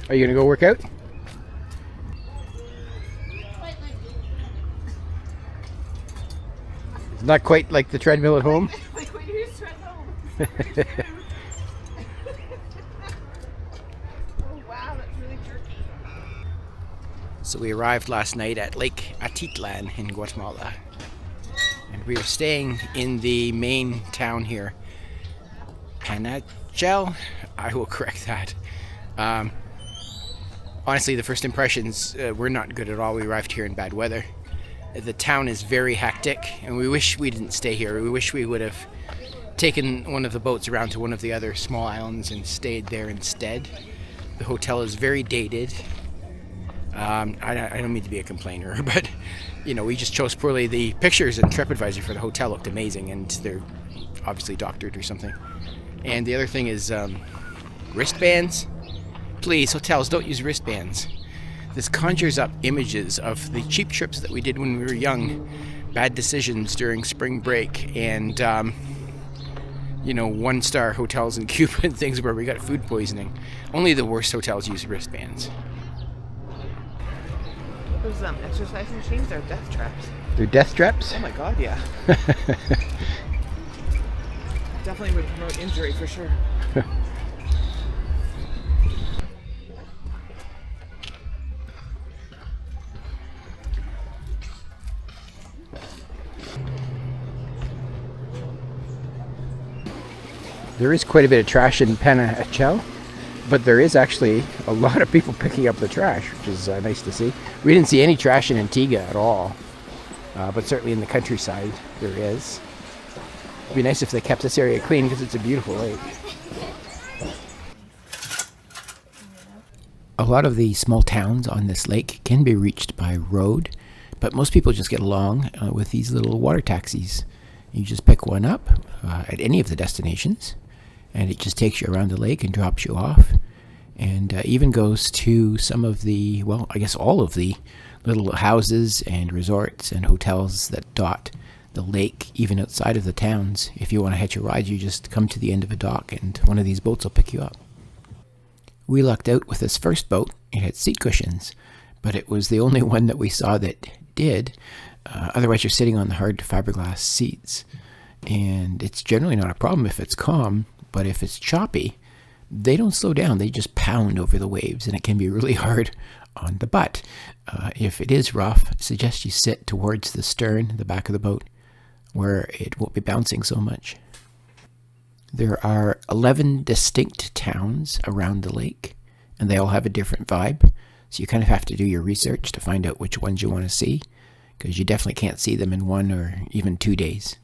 Are you gonna go work out? It's not quite like the treadmill at home. Like when you use treadmill. Oh wow, that's really jerky. So we arrived last night at Lake Atitlan in Guatemala. And we are staying in the main town here. Panajachel? I will correct that. Honestly, the first impressions were not good at all. We arrived here in bad weather. The town is very hectic, and we wish we didn't stay here. We wish we would have taken one of the boats around to one of the other small islands and stayed there instead. The hotel is very dated. I don't mean to be a complainer, but we just chose poorly. The pictures and TripAdvisor for the hotel looked amazing, and they're obviously doctored or something. And the other thing is wristbands. Please, hotels, don't use wristbands. This conjures up images of the cheap trips that we did when we were young, bad decisions during spring break, and one-star hotels in Cuba and things where we got food poisoning. Only the worst hotels use wristbands. Those exercise machines are death traps. They're death traps? Oh my god, yeah. Definitely would promote injury for sure. There is quite a bit of trash in Panajachel, but there is actually a lot of people picking up the trash, which is nice to see. We didn't see any trash in Antigua at all, but certainly in the countryside there is. It'd be nice if they kept this area clean because it's a beautiful lake. A lot of the small towns on this lake can be reached by road, but most people just get along with these little water taxis. You just pick one up at any of the destinations, and it just takes you around the lake and drops you off, and even goes to some of the, well, I guess all of the little houses and resorts and hotels that dot the lake, even outside of the towns. If you want to hitch a ride, you just come to the end of a dock and one of these boats will pick you up. We lucked out with this first boat. It had seat cushions, but it was the only one that we saw that did. Otherwise, you're sitting on the hard fiberglass seats, and it's generally not a problem if it's calm, but if it's choppy, they don't slow down. They just pound over the waves, and it can be really hard on the butt. If it is rough, I suggest you sit towards the stern, the back of the boat, where it won't be bouncing so much. There are 11 distinct towns around the lake, and they all have a different vibe, so you kind of have to do your research to find out which ones you want to see, because you definitely can't see them in 1 or even 2 days.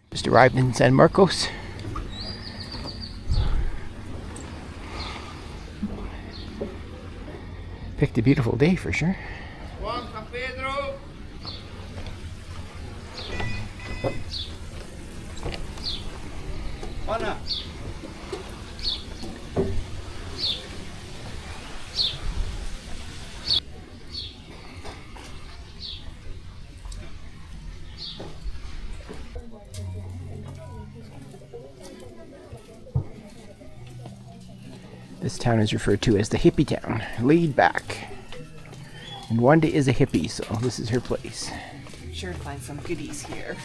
Just arrived in San Marcos. Picked a beautiful day for sure. This town is referred to as the hippie town, laid back. And Wanda is a hippie, so this is her place. Sure to find some goodies here.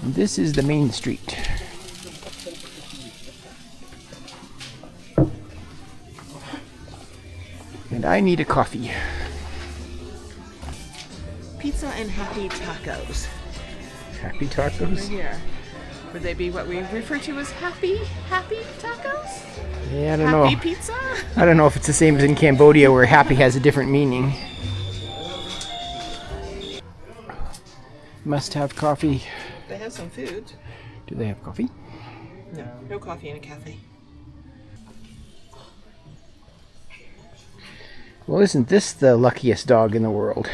This is the main street. And I need a coffee. Pizza and happy tacos. Happy tacos? Right here. Would they be what we refer to as happy tacos? Yeah, I don't know. Happy pizza? I don't know if it's the same as in Cambodia where happy has a different meaning. Must have coffee. They have some food. Do they have coffee? No, no coffee in a cafe. Well, isn't this the luckiest dog in the world?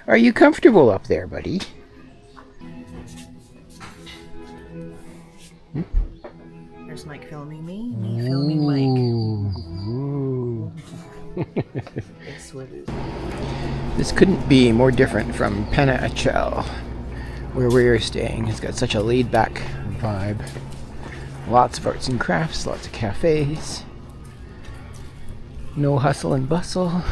Are you comfortable up there, buddy? filming Mike. Ooh. That's what it is. This couldn't be more different from Panajachel, where we are staying. It's got such a laid-back vibe. Lots of arts and crafts, lots of cafes. No hustle and bustle.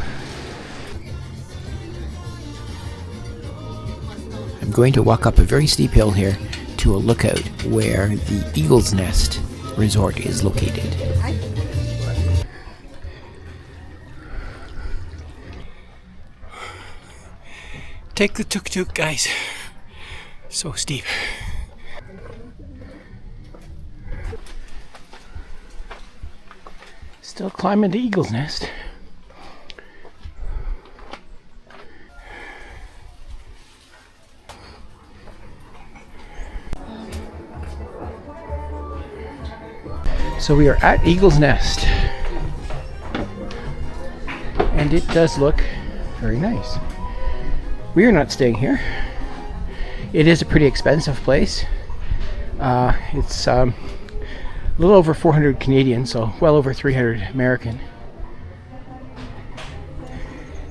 I'm going to walk up a very steep hill here to a lookout where the Eagle's Nest Resort is located. Take the tuk-tuk, guys. So steep. Still climbing the Eagle's Nest. So we are at Eagle's Nest. And it does look very nice. We are not staying here. It is a pretty expensive place. It's a little over 400 Canadian, so well over 300 American.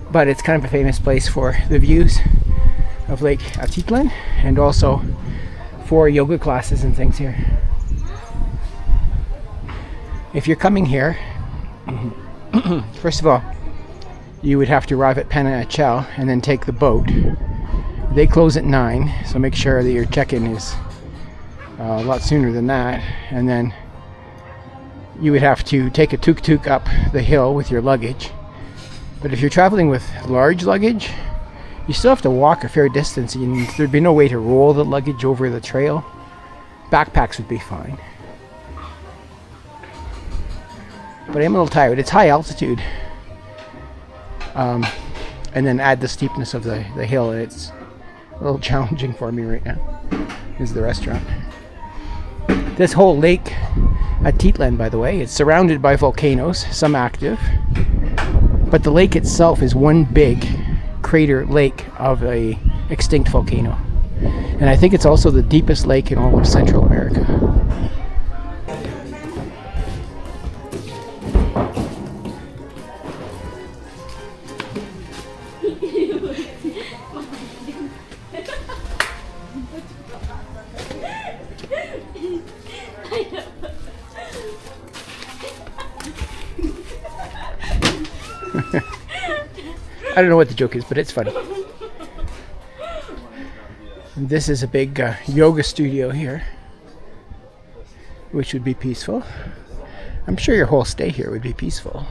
But it's kind of a famous place for the views of Lake Atitlan and also for yoga classes and things here. If you're coming here, first of all, you would have to arrive at Panajachel and then take the boat. They close at 9, so make sure that your check-in is a lot sooner than that. And then you would have to take a tuk-tuk up the hill with your luggage. But if you're traveling with large luggage, you still have to walk a fair distance, and there'd be no way to roll the luggage over the trail. Backpacks would be fine. But I'm a little tired. It's high altitude. And then add the steepness of the hill, and it's a little challenging for me right now. This is the restaurant. This whole Lake Atitlan, by the way, it's surrounded by volcanoes, some active, but the lake itself is one big crater lake of a extinct volcano. And I think it's also the deepest lake in all of Central America. I don't know what the joke is, but it's funny. This is a big yoga studio here, which would be peaceful. I'm sure your whole stay here would be peaceful.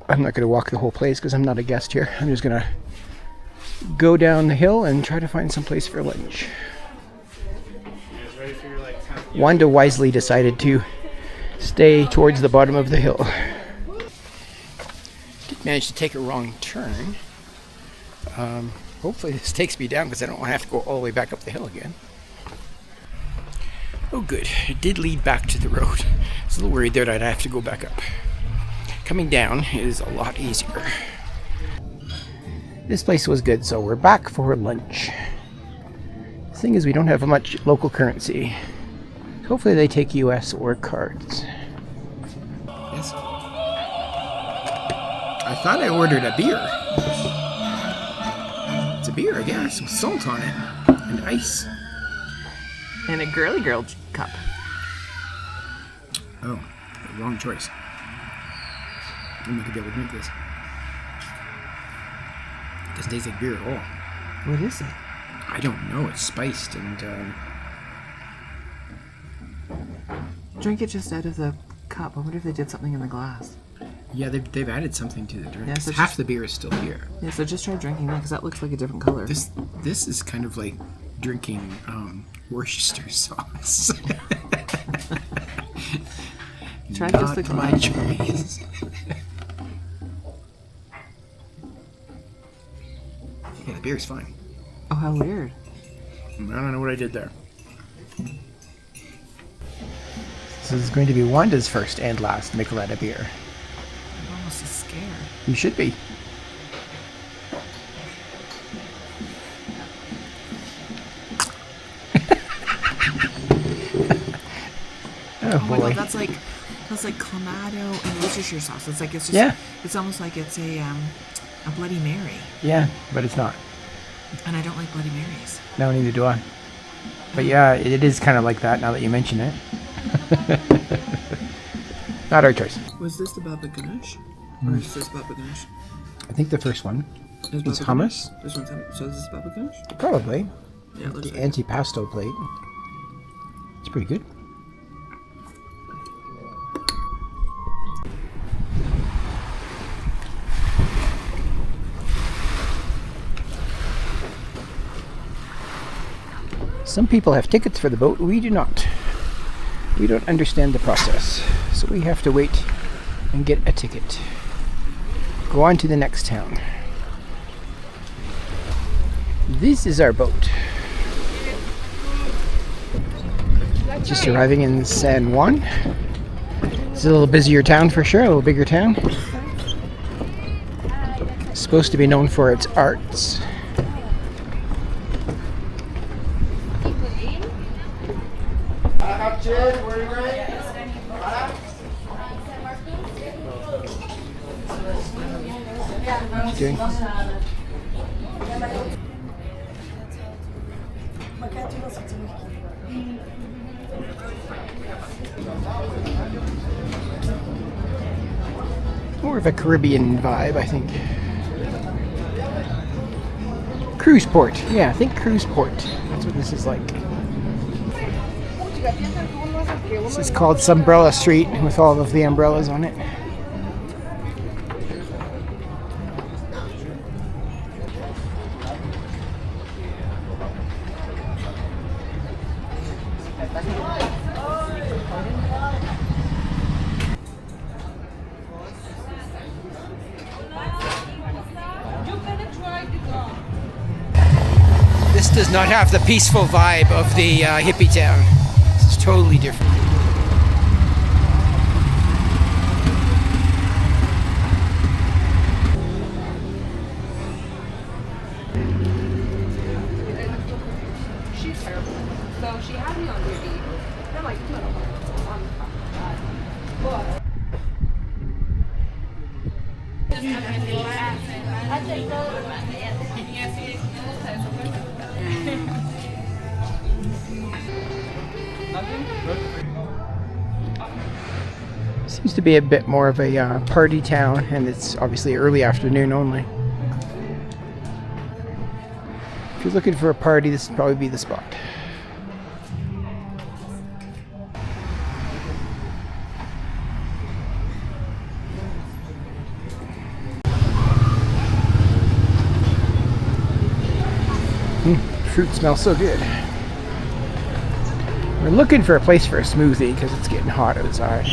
I'm not going to walk the whole place because I'm not a guest here. I'm just going to go down the hill and try to find some place for lunch. Wanda wisely decided to stay towards the bottom of the hill. Did manage to take a wrong turn. Hopefully this takes me down because I don't want to have to go all the way back up the hill again. Oh good, it did lead back to the road. I was a little worried there that I'd have to go back up. Coming down is a lot easier. This place was good, so we're back for lunch. The thing is, we don't have much local currency. Hopefully they take US or cards. Yes. I thought I ordered a beer. It's a beer, I guess, with salt on it and ice. And a girly girl cup. Oh, wrong choice. I'm not gonna be able to drink this. It doesn't taste like beer at all. What is it? I don't know. It's spiced and. Drink it just out of the cup. I wonder if they did something in the glass. Yeah, they've added something to the drink. Yeah, so half the beer is still here. Yeah, so just try drinking that because that looks like a different color. This is kind of like drinking Worcestershire sauce. Try Not just the my glass. choice. Yeah, the beer's fine. Oh, how weird. I don't know what I did there. This is going to be Wanda's first and last Michelada beer. I'm almost as scared. You should be. Oh boy. boy. That's like clamato and Worcestershire sauce. It's just it's almost like it's a Bloody Mary. Yeah, but it's not. And I don't like Bloody Marys. No, neither do I. But yeah, it is kind of like that now that you mention it. Not our choice. Was this the baba ganoush? Or is this baba ganoush? I think the first one is hummus. This one's hummus. So is this baba ganoush? Probably. Yeah, it looks the like antipasto plate. It's pretty good. Some people have tickets for the boat. We do not. We don't understand the process. So we have to wait and get a ticket. Go on to the next town. This is our boat. Just arriving in San Juan. It's a little busier town for sure, a little bigger town. It's supposed to be known for its arts. Doing? More of a Caribbean vibe, I think. Cruise port. Yeah, I think cruise port. That's what this is like. This is called Umbrella Street with all of the umbrellas on it. This does not have the peaceful vibe of the hippie town. This is totally different. She's terrible. So she had me on duty. I'm like, no. Seems to be a bit more of a party town, and it's obviously early afternoon only. If you're looking for a party, this would probably be the spot. Fruit smells so good. We're looking for a place for a smoothie because it's getting hot outside.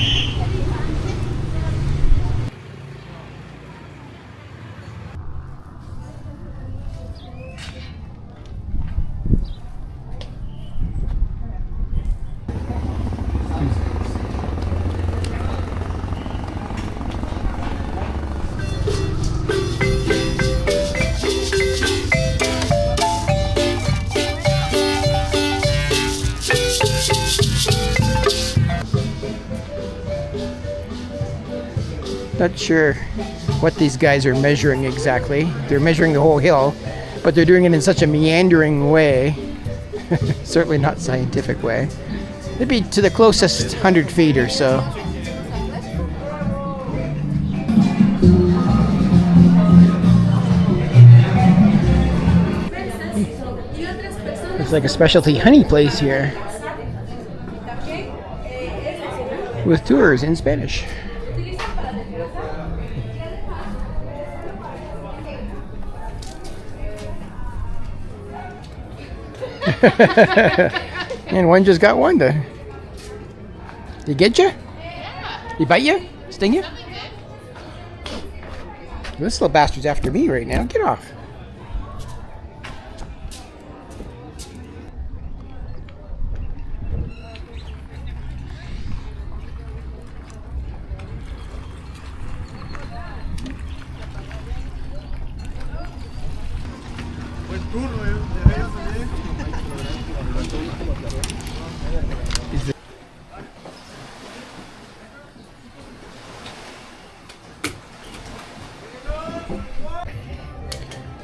Not sure what these guys are measuring exactly. They're measuring the whole hill, but they're doing it in such a meandering way. Certainly not scientific way. It'd be to the closest 100 feet or so. Looks like a specialty honey place here. With tours in Spanish. And one just got Wanda. Did he get you? Yeah. He bite you? Sting you? This little bastard's after me right now. Get off.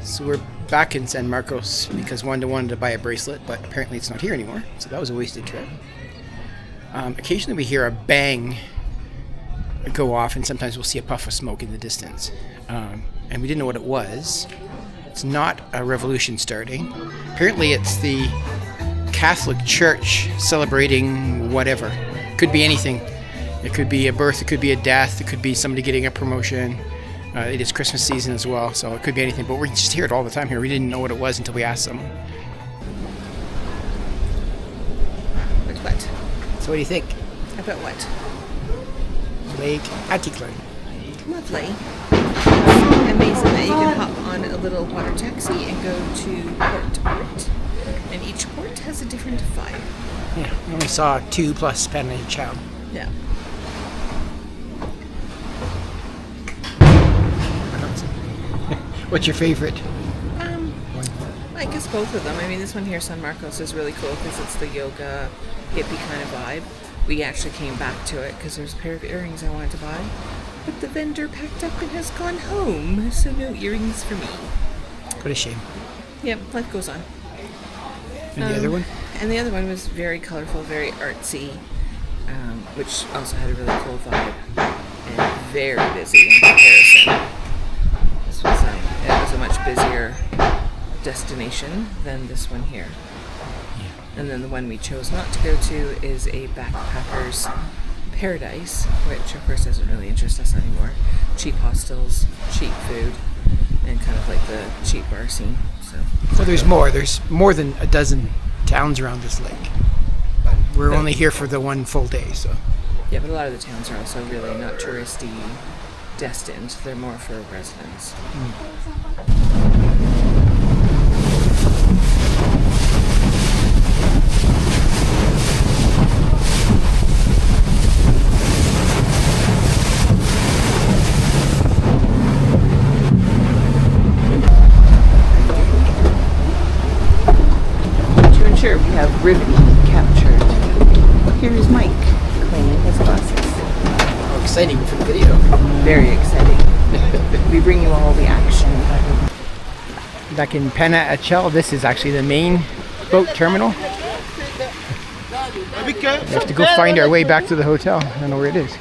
So we're back in San Marcos because Wanda wanted to buy a bracelet, but apparently it's not here anymore. So that was a wasted trip. Occasionally we hear a bang go off, and sometimes we'll see a puff of smoke in the distance. And we didn't know what it was. It's not a revolution starting. Apparently it's the Catholic Church celebrating whatever. Could be anything. It could be a birth, it could be a death, it could be somebody getting a promotion. It is Christmas season as well, so it could be anything. But we just hear it all the time here. We didn't know what it was until we asked someone. But what? So what do you think? About what? Lake Atitlan. Lovely. Amazing that you can hop on a little water taxi and go to port to port. And each port has a different vibe. Yeah, we only saw 2 plus Panajachel. Yeah. What's your favorite? I guess both of them. I mean, this one here, San Marcos, is really cool because it's the yoga, hippie kind of vibe. We actually came back to it because there's a pair of earrings I wanted to buy. But the vendor packed up and has gone home, so no earrings for me. What a shame. Yep, life goes on. And the other one? And the other one was very colorful, very artsy, which also had a really cool vibe. And very busy in comparison. This was it was a much busier destination than this one here. And then the one we chose not to go to is a backpacker's paradise, which of course doesn't really interest us anymore. Cheap hostels, cheap food, and kind of like the cheap bar scene. So there's more. There's more than a dozen towns around this lake. But we're only here for the one full day, so. Yeah, but a lot of the towns are also really not touristy destined. They're more for residents. To ensure we have riveting captured, here is Mike cleaning his glasses. How exciting for the video. Very exciting. We bring you all the action. Back in Panajachel, this is actually the main boat terminal. We have to go find our way back to the hotel. I don't know where it is.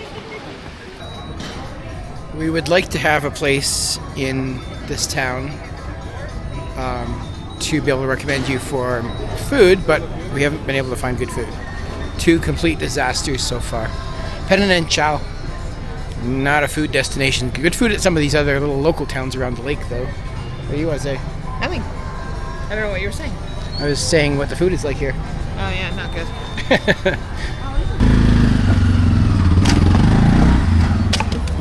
We would like to have a place in this town to be able to recommend you for food, but we haven't been able to find good food. 2 complete disasters so far. Panajachel, not a food destination. Good food at some of these other little local towns around the lake, though. What do you want to say? I don't know what you were saying. I was saying what the food is like here. Oh yeah, not good.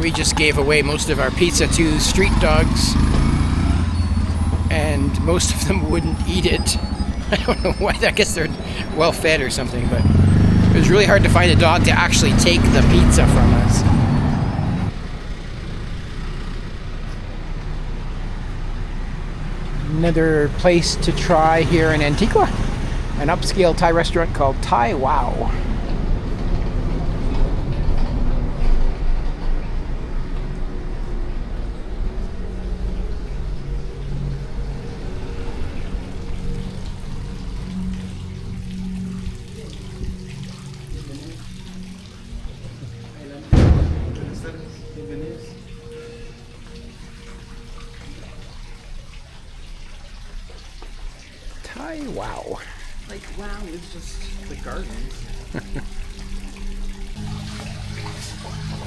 We just gave away most of our pizza to street dogs, and most of them wouldn't eat it. I don't know why. I guess they're well fed or something, but it was really hard to find a dog to actually take the pizza from us. Another place to try here in Antigua, an upscale Thai restaurant called Thai Wow. Thai Wow. Like wow is just the gardens.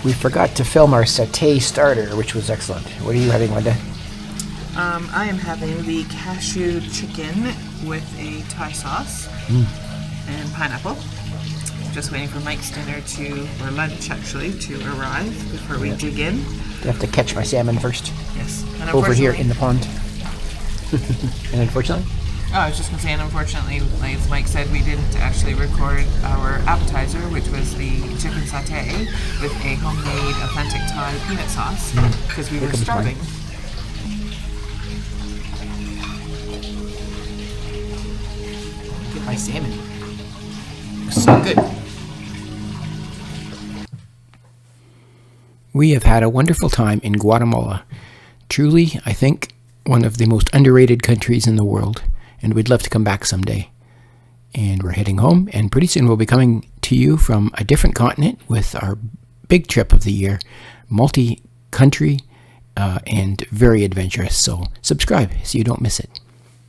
We forgot to film our satay starter, which was excellent. What are you having, Wanda? I am having the cashew chicken with a Thai sauce and pineapple. Just waiting for Mike's dinner or lunch actually, to arrive before we dig in. You have to catch my salmon first. Yes. And Over here in the pond. And unfortunately? Oh, I was just going to say, and unfortunately, as Mike said, we didn't actually record our appetizer, which was the chicken satay with a homemade authentic Thai peanut sauce, because we were starving. Get my salmon. It's so good. We have had a wonderful time in Guatemala. Truly, I think one of the most underrated countries in the world, and we'd love to come back someday. And we're heading home, and pretty soon we'll be coming to you from a different continent with our big trip of the year, multi-country and very adventurous. So subscribe so you don't miss it.